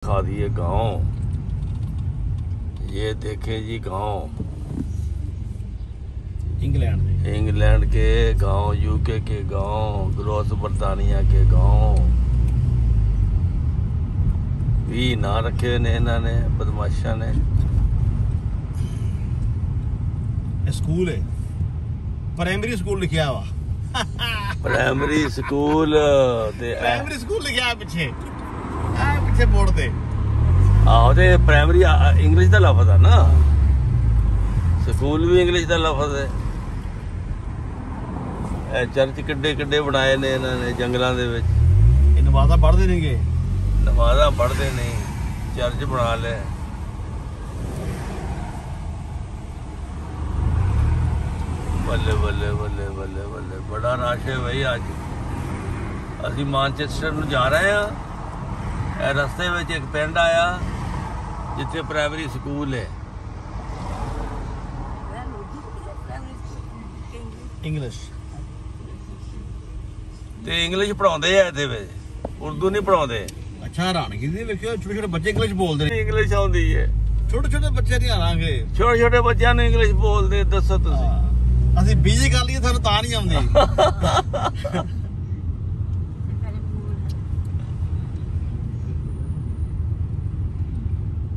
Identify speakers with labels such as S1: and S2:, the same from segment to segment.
S1: दिखा दिए गांव। ये देखें जी गांव, इंग्लैंड के गांव, यूके के गांव, ग्रोस बरतानिया के गांव भी ना रखे ने इन्होंने बदमाशा ने।
S2: स्कूल है, प्राइमरी स्कूल लिखा हुआ
S1: प्राइमरी स्कूल
S2: लिखा पीछे पीछे बोर्ड ते।
S1: आहो ते प्राइमरी इंग्लिश दा लफ्ज है ना, स्कूल भी इंग्लिश दा लफ्ज है। चर्च किड्डे किड्डे बनाए ने इन्होंने जंगलों दे विच।
S2: नमाज़ां पढ़दे नहींगे,
S1: नमाज़ां पढ़दे नहीं, चर्च बना ले। बल्ले बल्ले बल्ले बल्ले बल्ले, बड़ा रश है भाई। अज असीं मानचेस्टर नूं जा रहे हैं। रस्ते में एक पिंड आया जिथे प्राइमरी स्कूल है,
S2: इंग्लिश
S1: ते इंग्लिश पढ़ाउंदे आ इत्थे विच, उर्दू नहीं पढ़ाउंदे।
S2: अच्छा, हैरानगी दी वेखियो, छोटे छोटे बच्चे इंग्लिश बोलदे ने।
S1: इंग्लिश आउंदी है,
S2: छोटे छोटे बच्चे नहीं आवांगे,
S1: छोटे छोटे बच्चों ने इंग्लिश बोलदे। दसो तुसीं,
S2: ਅਸੀਂ ਬੀਜੀ ਕਰ ਲਈਏ ਸਾਨੂੰ ਤਾਂ ਨਹੀਂ ਆਉਂਦੀ।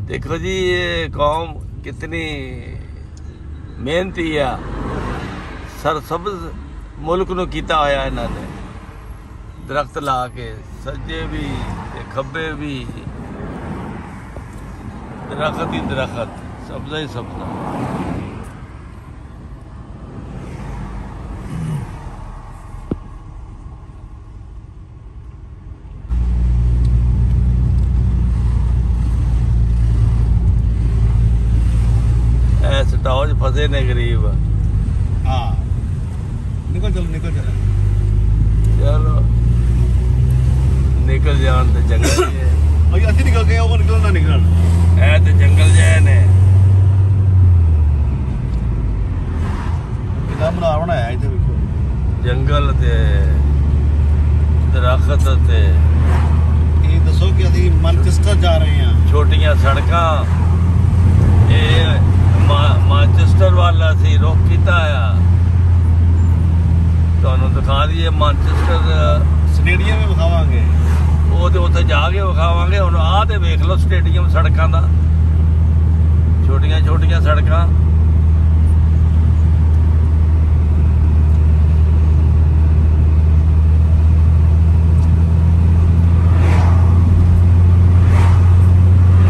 S1: देखो जी ये कौम कितनी मेहनती है। सरसब्ज मुल्क नूं कीता होया इन्होंने, दरख्त ला के सज्जे भी ते खब्बे भी, दरख्त ही दरख्त, सब्जा ही सब्जा। सटाओ फसे ने गरीब।
S2: हाँ, निकल चलो निकल चलो
S1: चलो निकल जान ते जंगल जे
S2: भाई, असि निकल गए, वो निकल ना निकल
S1: है ते जंगल जे ने।
S2: कितना बना बनाया इथे देखो,
S1: जंगल ते दरख्त ते।
S2: ये दसो कि ਅਸੀਂ मैनचेस्टर जा रहे हैं।
S1: छोटियां सड़कां, ये मानचेस्टर वाला सी रुख किया आ। तुहानू दिखा दिए मानचेस्टर
S2: स्टेडियम में विखावांगे,
S1: वो तो उत्थे जाके विखावांगे। हुण आ ते वेख लो स्टेडियम सड़कां दा, छोटियां छोटियां सड़कां।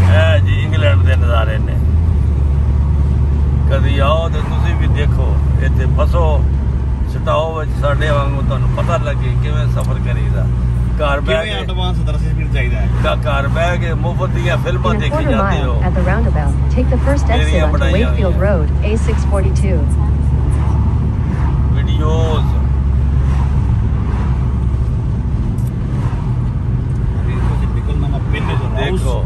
S1: है जी इंग्लैंड दे नज़ारे ने। कभी आओ तो तुसी भी देखो, इत्थे फसो सटाओ विच साडे वांगू, तुहानू पता लगे किवें सफर करीदा। घर बह के
S2: एडवांस 10 मिनट चाहिदा है,
S1: घर बह के मुफ्त दियां फिल्मां देखी जाते हो।
S3: At the roundabout, take the first exit onto Wakefield Road, A642.
S1: Videos देखो।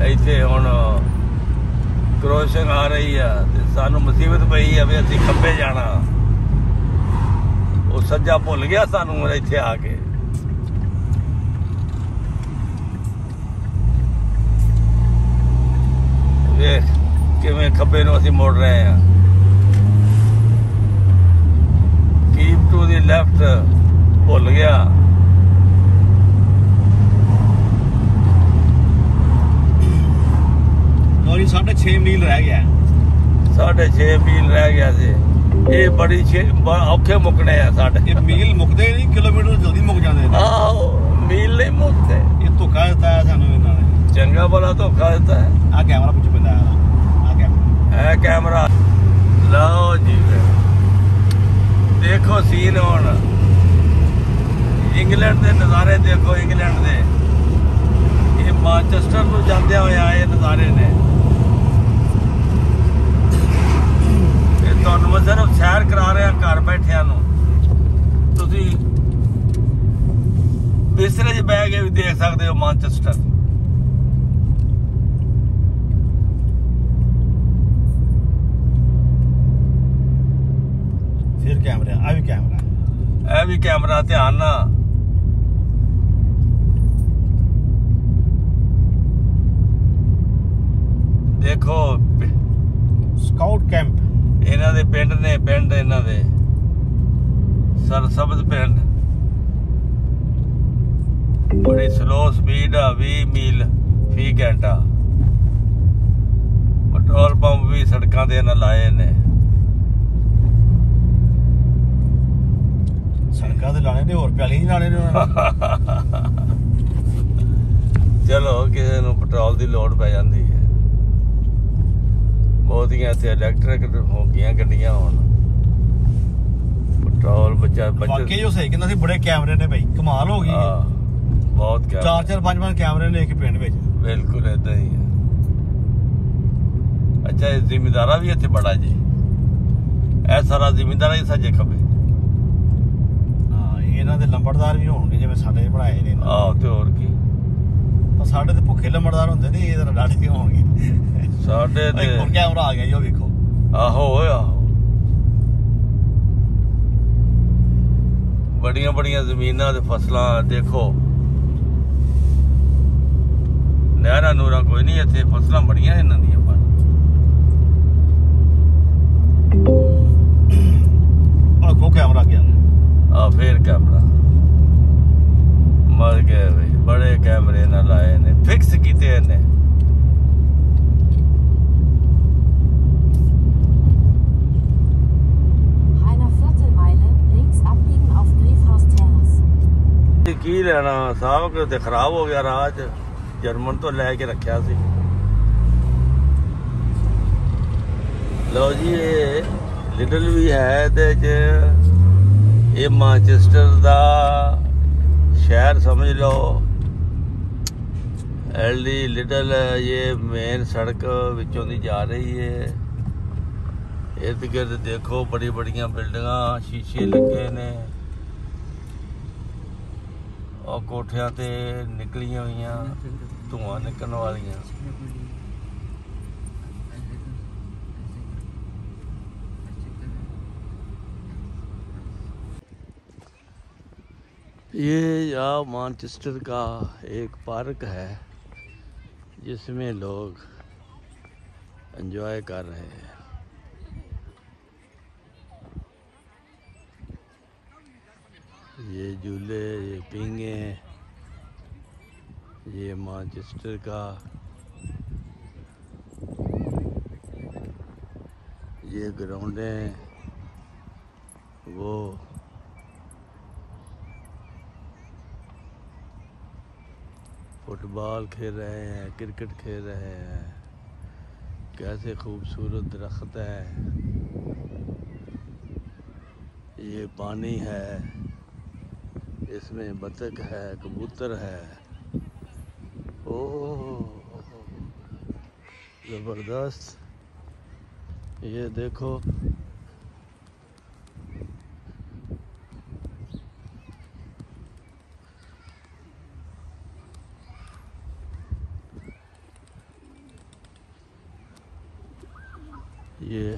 S1: इत्थे हुण क्रॉसिंग आ रही है ते सानू मुसीबत पई है भी असीं खब्बे जाना। वो सज्जा भुल गया सानू इत्थे आके। वेख किवें खब्बे नूं असीं मुड़ रहे हैं। कीप टू द लेफ्ट भुल गया।
S2: और 6.5 मील रह गया,
S1: 6.5 मील रह गया से। ये बड़ी औखे मुकने आ साडे।
S2: ये मील मुकदे नहीं, किलोमीटर जल्दी मुक जाते हैं।
S1: आहो, मील नहीं मुकते।
S2: ये धोखा दिता है सानू इन्हां ने,
S1: चंगा भला धोखा दिता है।
S2: आ कैमरा पिछे पैंदा है,
S1: कैमरा लाओ जी। देखो सीन हुण इंग्लैंड के नज़ारे देखो, इंग्लैंड दे। ये मानचेस्टर नूं जांदे होए आए नज़ारे ने। तुहानू मैं सिर्फ सैर करा रहा घर बैठिया नूं। तुसीं बिस्तरे च बह के भी देख सकते हो मानचेस्टर।
S2: फिर कैमरा, आ भी कैमरा
S1: कैमरा ध्यान ना। देखो
S2: ਸਕਾਊਟ ਕੈਂਪ
S1: ਇਹਨਾਂ ਦੇ ਪਿੰਡ ਨੇ, ਪਿੰਡ ਇਹਨਾਂ ਦੇ ਸਰਸਬਜ਼ ਪਿੰਡ। ਬੜੀ ਸਲੋ ਸਪੀਡ ਆ 20 ਮੀਲ ਫੀ ਘੰਟਾ। ਪੈਟਰੋਲ ਪੰਪ ਵੀ ਸੜਕਾਂ ਤੇ ਇਹਨਾਂ ਲਾਏ ਨੇ।
S2: ਸੜਕਾਂ ਤੇ ਲਾਣੇ ਤੇ ਹੋਰ ਪਿਆਲੀ ਨਹੀਂ ਲਾਣੇ ਨੇ ਉਹਨਾਂ ਨੇ।
S1: ਚਲੋ ਕਿਸੇ ਨੂੰ ਪੈਟਰੋਲ ਦੀ ਲੋੜ ਪੈ ਜਾਂਦੀ ਹੈ। ਬਹੁਤੀਆਂ ਇੱਥੇ ਇਲੈਕਟ੍ਰਿਕ ਹੋ ਗਈਆਂ ਗੱਡੀਆਂ ਹੁਣ। ਪੈਟਰੋਲ
S2: ਵਾਕਈ ਉਹ ਸਹੀ ਕਹਿੰਦਾ ਸੀ, ਬੜੇ ਕੈਮਰੇ ਨੇ ਭਾਈ, ਕਮਾਲ ਹੋ ਗਈ।
S1: ਬਹੁਤ ਕੈਮਰੇ,
S2: 4-4 5-5 ਕੈਮਰੇ ਨੇ ਇੱਕ ਪਿੰਡ ਵਿੱਚ।
S1: ਬਿਲਕੁਲ ਏਦਾਂ ਹੀ ਹੈ। ਅੱਛਾ, ਇਹ ਜ਼ਿਮੀਂਦਾਰਾ ਵੀ ਇੱਥੇ ਬੜਾ ਜੀ। ਇਹ ਸਾਰਾ ਜ਼ਿਮੀਂਦਾਰਾ ਹੀ ਸੱਜੇ ਖੱਬੇ।
S2: ਹਾਂ, ਇਹਨਾਂ ਦੇ ਲੰਬੜਦਾਰ ਵੀ ਹੋਣਗੇ ਜਿਵੇਂ ਸਾਡੇ ਬਣਾਏ ਨੇ।
S1: ਆਹੋ, ਤੇ ਹੋਰ ਕੀ।
S2: ਸਾਡੇ ਤੇ ਭੁੱਖੇ ਲੰਬੜਦਾਰ ਹੁੰਦੇ ਨੇ, ਇਹ ਤਾਂ ਡਾਢੇ ਹੋਣਗੇ।
S1: ਸਾਡੇ ਤੇ
S2: ਇੱਕ ਹੋਰ ਕੈਮਰਾ ਆ ਗਿਆ ਜੀ, ਉਹ ਵੇਖੋ।
S1: ਆਹੋ ਆਹੋ, ਬੜੀਆਂ ਬੜੀਆਂ ਜ਼ਮੀਨਾਂ ਤੇ ਫਸਲਾਂ ਦੇਖੋ। ਨਹਿਰਾਂ ਨੂਰਾਂ ਕੋਈ ਨਹੀਂ ਇੱਥੇ, ਫਸਲਾਂ ਬੜੀਆਂ ਇਹਨਾਂ ਦੀਆਂ। ਪਰ
S2: ਅੱਗੋਂ ਕੈਮਰਾ ਗਿਆ।
S1: ਆ ਫੇਰ ਕੈਮਰਾ ਮਰ ਗਏ ਬਈ। ਬੜੇ ਕੈਮਰੇ ਨਾਲ ਲਾਏ ਨੇ, ਫਿਕਸ ਕੀਤੇ ਨੇ। ਕੀ ਲੈਣਾ ਸਾਹਿਬ, ਤੇ ਖਰਾਬ ਹੋ ਗਿਆ ਰਾਹ 'ਚ। ਜਰਮਨ ਤੋਂ ਲੈ ਕੇ ਰੱਖਿਆ ਸੀ। ਲਓ ਜੀ, ਇਹ ਲਿਟਲ ਵੀ ਹੈ ਇਹਦੇ 'ਚ। ਇਹ ਮਾਂਚੈਸਟਰ ਦਾ ਸ਼ਹਿਰ ਸਮਝ ਲਓ। ਐਲਡੀ ਲਿਟਲ ਇਹ ਮੇਨ ਸੜਕ ਵਿੱਚੋਂ ਦੀ ਜਾ ਰਹੀ ਹੈ। इर्द गिर्द देखो बड़ी बड़िया बिल्डिंगा, शीशे लगे ने और कोठियां ते निकलियां हुई धुआं निकलने वालियां। ये यहाँ मैनचेस्टर का एक पार्क है जिसमें लोग एंजॉय कर रहे हैं। ये झूले, ये पींगे, ये मैनचेस्टर का ये ग्राउंडें, वो फुटबॉल खेल रहे हैं, क्रिकेट खेल रहे हैं। कैसे खूबसूरत दरख्त है। ये पानी है, इसमें बतख है, कबूतर है। ओह ज़बरदस्त। ये देखो ये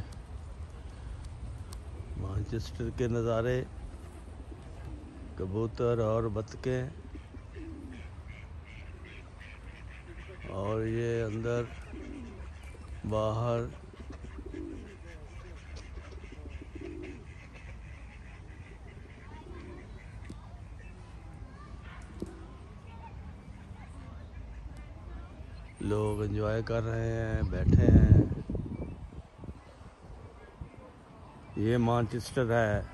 S1: मैनचेस्टर के नज़ारे, कबूतर और बतखें, और ये अंदर बाहर लोग एंजॉय कर रहे हैं, बैठे हैं। ये मैनचेस्टर है।